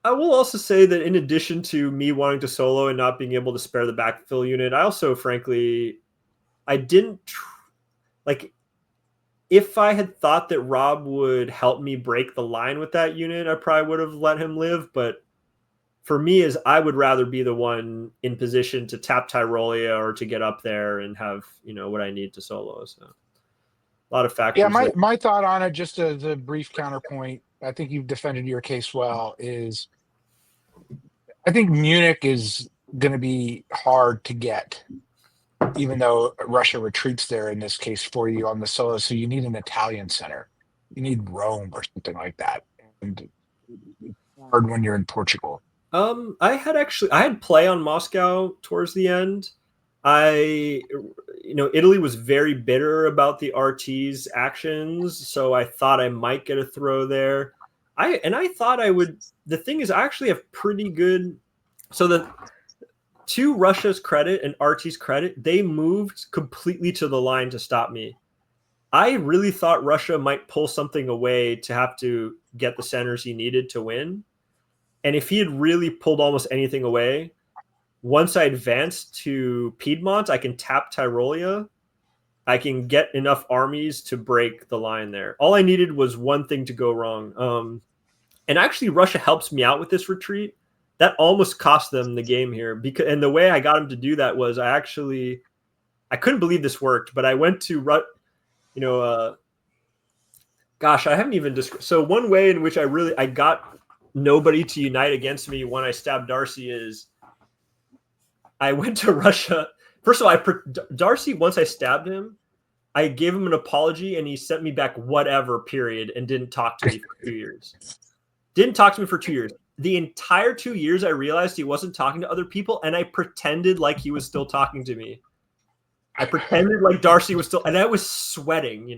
I will also say that in addition to me wanting to solo and not being able to spare the backfill unit, I also, frankly, I didn't like. If I had thought that Rob would help me break the line with that unit, I probably would have let him live. But for me, is I would rather be the one in position to tap Tyrolia or to get up there and have what I need to solo. So a lot of factors. Yeah, my thought on it, just as a brief counterpoint, I think you've defended your case well, is I think Munich is going to be hard to get, even though Russia retreats there in this case for you on the solo. So you need an Italian center. You need Rome or something like that. And it's hard when you're in Portugal. I had play on Moscow towards the end. Italy was very bitter about the RT's actions, so I thought I might get a throw there. I thought I would. The thing is, I actually have pretty good. So to Russia's credit and RT's credit, they moved completely to the line to stop me. I really thought Russia might pull something away to have to get the centers he needed to win. And if he had really pulled almost anything away, once I advanced to Piedmont, I can tap Tyrolia. I can get enough armies to break the line there. All I needed was one thing to go wrong. And actually, Russia helps me out with this retreat. That almost cost them the game here. And the way I got him to do that was I couldn't believe this worked, but I went to, gosh, I haven't even described. So one way in which I got nobody to unite against me when I stabbed Darcy is I went to Russia. First of all, Darcy, once I stabbed him, I gave him an apology and he sent me back whatever, period, and didn't talk to me for 2 years. Didn't talk to me for 2 years. The entire 2 years, I realized he wasn't talking to other people, and I pretended like he was still talking to me. I pretended like Darcy was still, and I was sweating,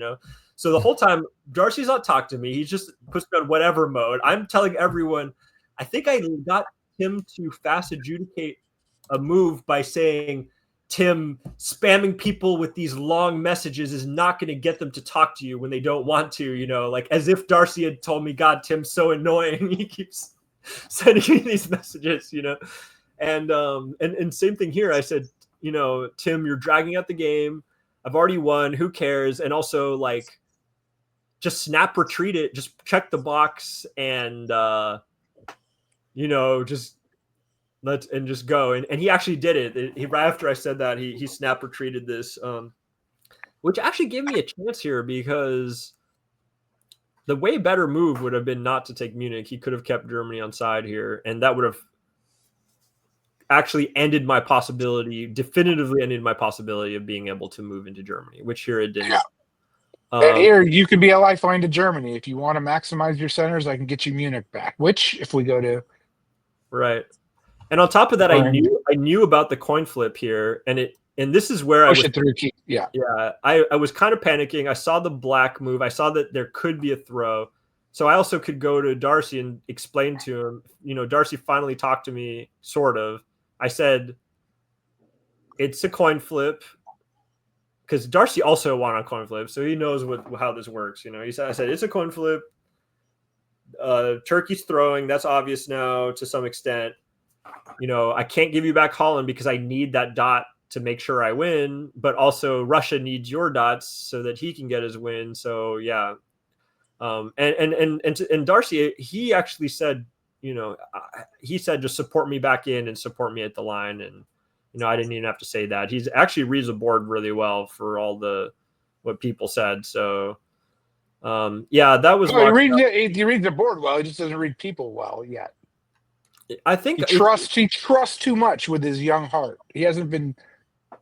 So the whole time, Darcy's not talking to me. He just puts me on whatever mode. I'm telling everyone, I think I got him to fast adjudicate a move by saying, Tim, spamming people with these long messages is not going to get them to talk to you when they don't want to, like as if Darcy had told me, God, Tim's so annoying. He keeps sending me these messages, and same thing here. I said, Tim, you're dragging out the game. I've already won. Who cares? And also just snap retreat it, just check the box and, just go. And he actually did it. He right after I said that, he snap retreated this, which actually gave me a chance here because the way better move would have been not to take Munich. He could have kept Germany on side here, and that would have actually definitively ended my possibility of being able to move into Germany, which here it didn't. Yeah. And here you can be a lifeline to Germany. If you want to maximize your centers, I can get you Munich back, which if we go to. Right. And on top of that, I knew about the coin flip here, and this is where push it through. Yeah. I was kind of panicking. I saw the black move. I saw that there could be a throw. So I also could go to Darcy and explain to him, you know, Darcy finally talked to me, sort of. I said, it's a coin flip, because Darcy also won a coin flip, so he knows how this works. You know, I said, it's a coin flip. Turkey's throwing. That's obvious now to some extent. You know, I can't give you back Holland because I need that dot to make sure I win, but also Russia needs your dots so that he can get his win. So yeah. And Darcy, he actually said, you know, he said just support me back in and support me at the line. And, you know, I didn't even have to say that. He's actually reads the board really well for all what people said. So, yeah, that was. Well, he reads the board well. He just doesn't read people well yet. I think he trusts too much with his young heart. He hasn't been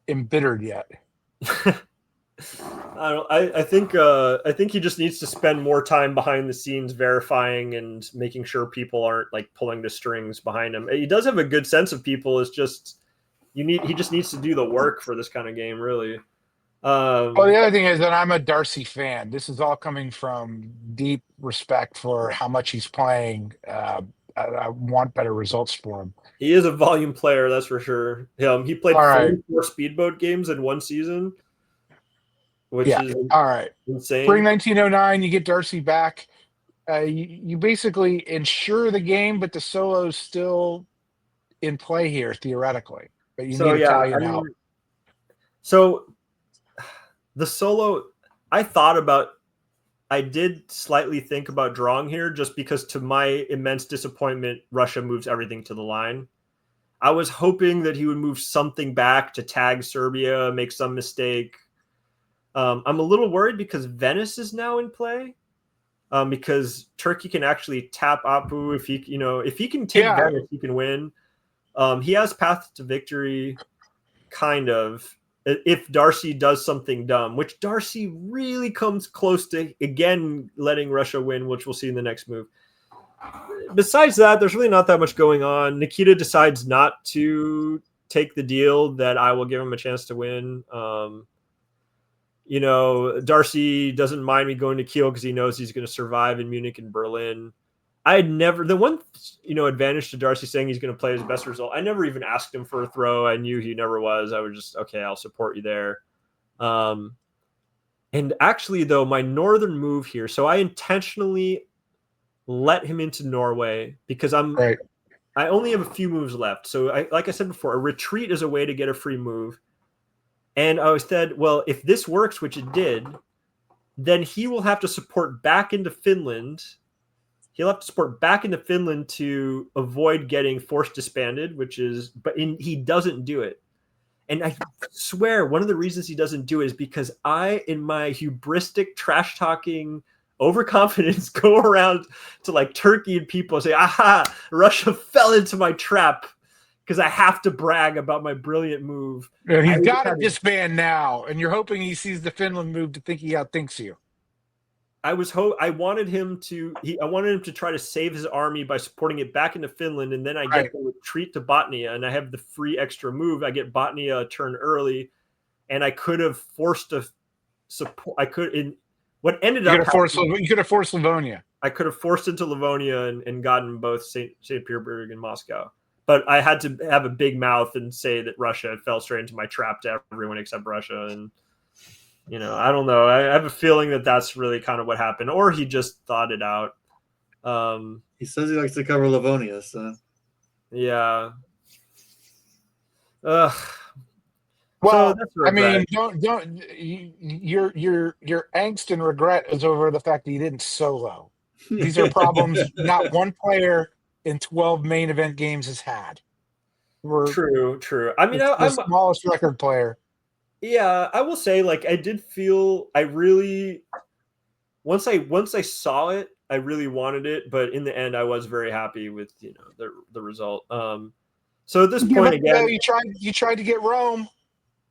embittered yet. I think he just needs to spend more time behind the scenes verifying and making sure people aren't like pulling the strings behind him. He does have a good sense of people. It's just he just needs to do the work for this kind of game, really. The other thing is that I'm a Darcy fan. This is all coming from deep respect for how much he's playing. I want better results for him. He is a volume player, that's for sure. He played 44 speedboat games in one season, which is all right. Insane. Spring 1909, you get Darcy back. You basically ensure the game, but the solo's still in play here theoretically. But you need Italian out. So the solo, I did slightly think about drawing here just because, to my immense disappointment, Russia moves everything to the line. I was hoping that he would move something back to tag Serbia, make some mistake. I'm a little worried because Venice is now in play, because Turkey can actually tap Apu if he can take Venice, he can win. He has path to victory, kind of, if Darcy does something dumb, which Darcy really comes close to, again, letting Russia win, which we'll see in the next move. Besides that, there's really not that much going on. Nikita decides not to take the deal that I will give him a chance to win. You know, Darcy doesn't mind me going to Kiel because he knows he's going to survive in Munich and Berlin. The one, advantage to Darcy saying he's going to play his best result, I never even asked him for a throw. I knew he never was. I was just, okay, I'll support you there. And actually, though, my northern move here, so I intentionally let him into Norway because I only have a few moves left. So like I said before, a retreat is a way to get a free move. And I said, well, if this works, which it did, then he will have to support back into Finland. He'll have to support back into Finland to avoid getting forced disbanded, he doesn't do it. And I swear one of the reasons he doesn't do it is because I, in my hubristic, trash-talking overconfidence, go around to like Turkey and people and say, aha, Russia fell into my trap, because I have to brag about my brilliant move. And he's got to disband now, and you're hoping he sees the Finland move to think he outthinks you. I wanted him to try to save his army by supporting it back into Finland, and then I get the retreat to Botnia, and I have the free extra move. I get Botnia a turn early, and I could have forced a support. You could have forced Livonia. I could have forced into Livonia and gotten both St. Petersburg and Moscow. But I had to have a big mouth and say that Russia fell straight into my trap to everyone except Russia. And, I don't know. I have a feeling that that's really kind of what happened. Or he just thought it out. He says he likes to cover Livonia, so. Yeah. Well, so I mean, your angst and regret is over the fact that you didn't solo. These are problems not one player in 12 main event games has had. True. I mean, I'm the smallest record player. Yeah, I will say, like, I did feel once I saw it, I really wanted it, but in the end, I was very happy with the result. So at this point, again, you tried to get Rome.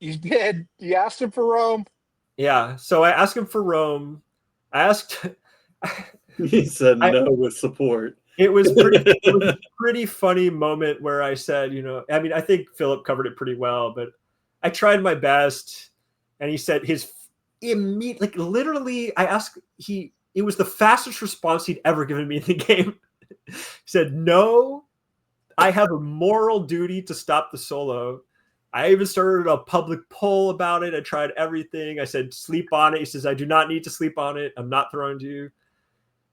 You did. You asked him for Rome. Yeah. So I asked him for Rome. He said no with support. It was a pretty funny moment where I said, I think Philip covered it pretty well, but I tried my best. And he said literally, I asked, it was the fastest response he'd ever given me in the game. He said, "No, I have a moral duty to stop the solo." I even started a public poll about it. I tried everything. I said, "Sleep on it." He says, "I do not need to sleep on it. I'm not throwing to you."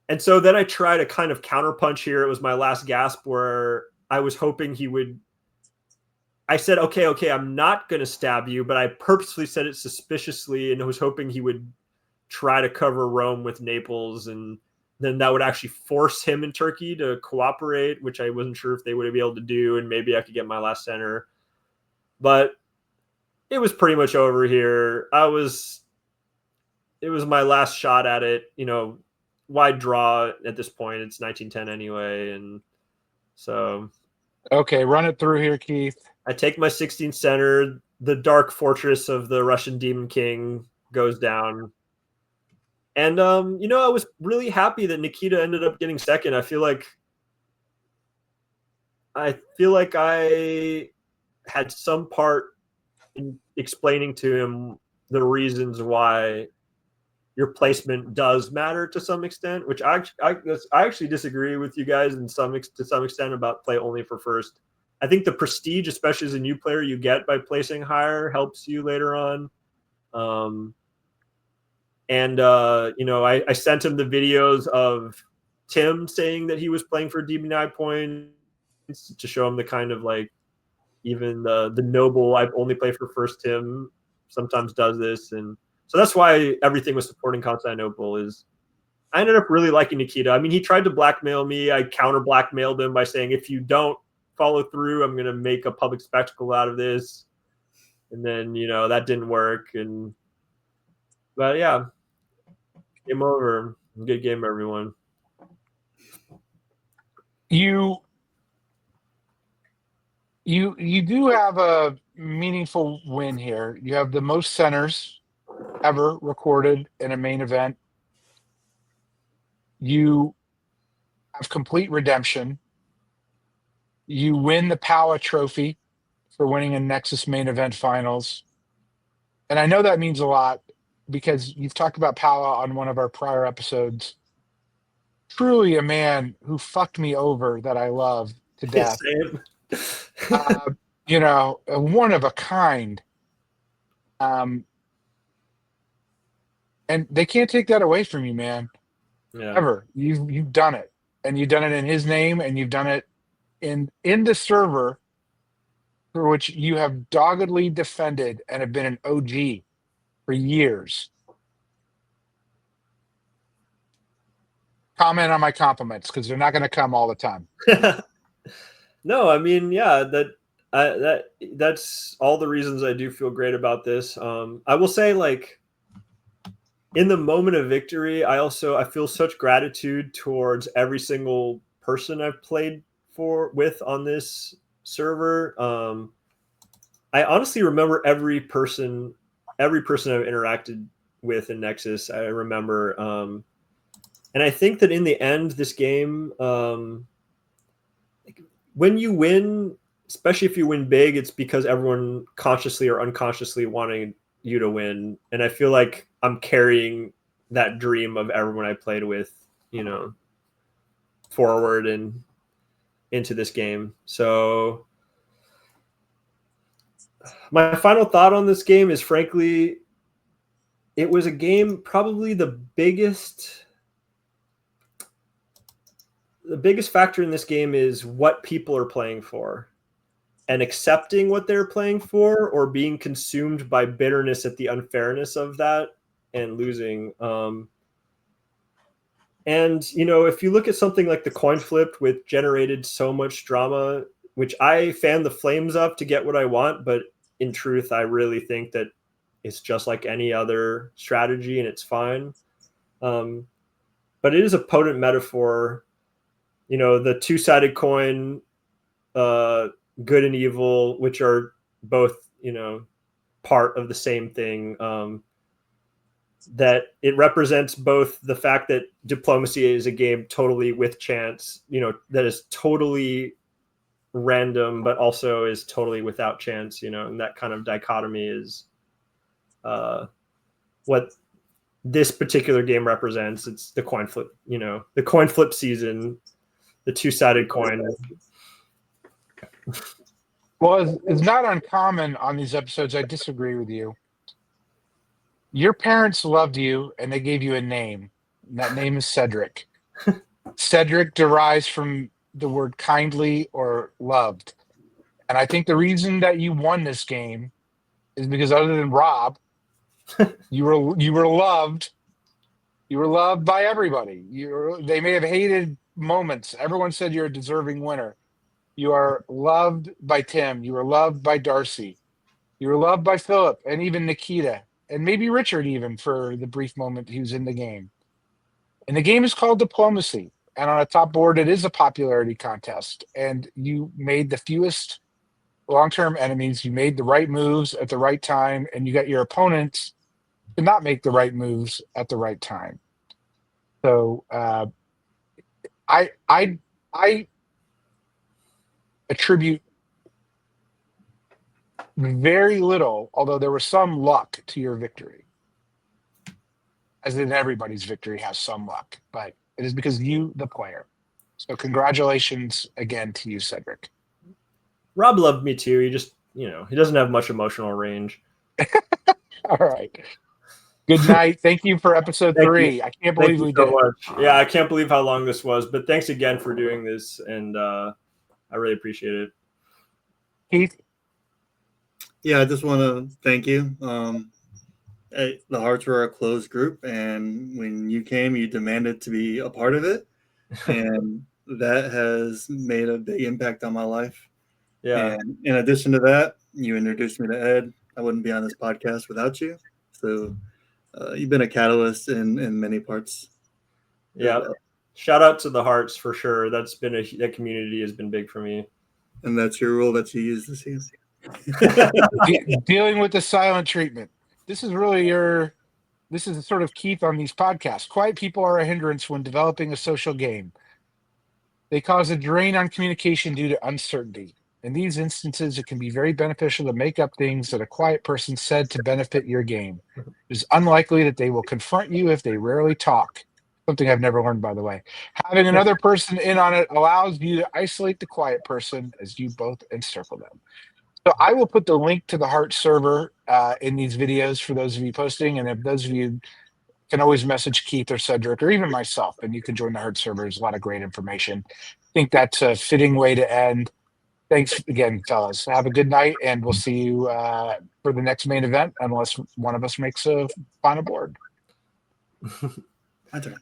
And so then I tried a kind of counterpunch here. It was my last gasp where I was hoping he would. I said, okay, I'm not going to stab you, but I purposely said it suspiciously and was hoping he would try to cover Rome with Naples, and then that would actually force him and Turkey to cooperate, which I wasn't sure if they would be able to do, and maybe I could get my last center. But it was pretty much over here. It was my last shot at it, wide draw at this point. It's 1910 anyway, and so Okay, run it through here, Keith. I take my 16th center. The dark fortress of the Russian Demon King goes down. And, I was really happy that Nikita ended up getting second. I feel like I had some part in explaining to him the reasons why your placement does matter to some extent, which I actually disagree with you guys to some extent about play only for first. I think the prestige, especially as a new player, you get by placing higher helps you later on. I sent him the videos of Tim saying that he was playing for DB9 points to show him the kind of like even the noble I've only played for first Tim sometimes does this. And so that's why everything was supporting Constantinople is I ended up really liking Nikita. I mean, he tried to blackmail me. I counter blackmailed him by saying, if you don't follow through, I'm going to make a public spectacle out of this. And then, that didn't work. But yeah, game over. Good game, everyone. You do have a meaningful win here. You have the most centers ever recorded in a main event. You have complete redemption. You win the Power Trophy for winning a Nexus main event finals. And I know that means a lot because you've talked about Power on one of our prior episodes. Truly a man who fucked me over that I love to death. One of a kind. And they can't take that away from you, man. Yeah. Ever. You've done it. And you've done it in his name, and you've done it in the server for which you have doggedly defended and have been an OG for years. Comment on my compliments because they're not going to come all the time. No, I mean, yeah, that's all the reasons I do feel great about this. I will say, like, in the moment of victory, I feel such gratitude towards every single person I've played with on this server. I honestly remember every person I've interacted with in Nexus. I remember, and I think that in the end, this game, when you win, especially if you win big, it's because everyone consciously or unconsciously wanting you to win. And I feel like I'm carrying that dream of everyone I played with, forward and into this game. So my final thought on this game is, frankly, it was a game, probably the biggest factor in this game is what people are playing for and accepting what they're playing for or being consumed by bitterness at the unfairness of that and losing. If you look at something like the coin flip, which generated so much drama, which I fanned the flames up to get what I want, but in truth, I really think that it's just like any other strategy and it's fine. But it is a potent metaphor. The two-sided coin, good and evil, which are both, part of the same thing. That it represents both the fact that diplomacy is a game totally with chance, that is totally random, but also is totally without chance, and that kind of dichotomy is what this particular game represents. It's the coin flip, the coin flip season, the two-sided coin. Well, it's not uncommon on these episodes. I disagree with you. Your parents loved you, and they gave you a name. And that name is Cedric. Cedric derives from the word kindly or loved. And I think the reason that you won this game is because other than Rob, you were loved. You were loved by everybody. They may have hated moments. Everyone said you're a deserving winner. You are loved by Tim. You were loved by Darcy. You were loved by Philip and even Nikita and maybe Richard even for the brief moment he was in the game. And the game is called Diplomacy. And on a top board, it is a popularity contest. And you made the fewest long-term enemies. You made the right moves at the right time, and you got your opponents to not make the right moves at the right time. So I attribute very little, although there was some luck to your victory. As in everybody's victory has some luck, but it is because you, the player. So congratulations again to you, Cedric. Rob loved me too. He just, he doesn't have much emotional range. All right. Good night. Thank you for episode 3. I can't believe we did it. Yeah, I can't believe how long this was, but thanks again for doing this, and I really appreciate it. Keith? Yeah, I just want to thank you. The Hearts were a closed group, and when you came, you demanded to be a part of it, and that has made a big impact on my life. Yeah. And in addition to that, you introduced me to Ed. I wouldn't be on this podcast without you. So you've been a catalyst in many parts. Yeah. Shout out to the Hearts for sure. That community has been big for me. And that's your rule that you use this year. Dealing with the silent treatment. This is really this is sort of Keith on these podcasts. Quiet people are a hindrance when developing a social game. They cause a drain on communication due to uncertainty. In these instances, it can be very beneficial to make up things that a quiet person said to benefit your game. It is unlikely that they will confront you if they rarely talk. Something I've never learned, by the way. Having another person in on it allows you to isolate the quiet person as you both encircle them. So I will put the link to the Heart server in these videos for those of you posting. And if those of you can always message Keith or Cedric or even myself, and you can join the Heart server. There's a lot of great information. I think that's a fitting way to end. Thanks again, fellas. Have a good night, and we'll see you for the next main event, unless one of us makes a final board. My turn.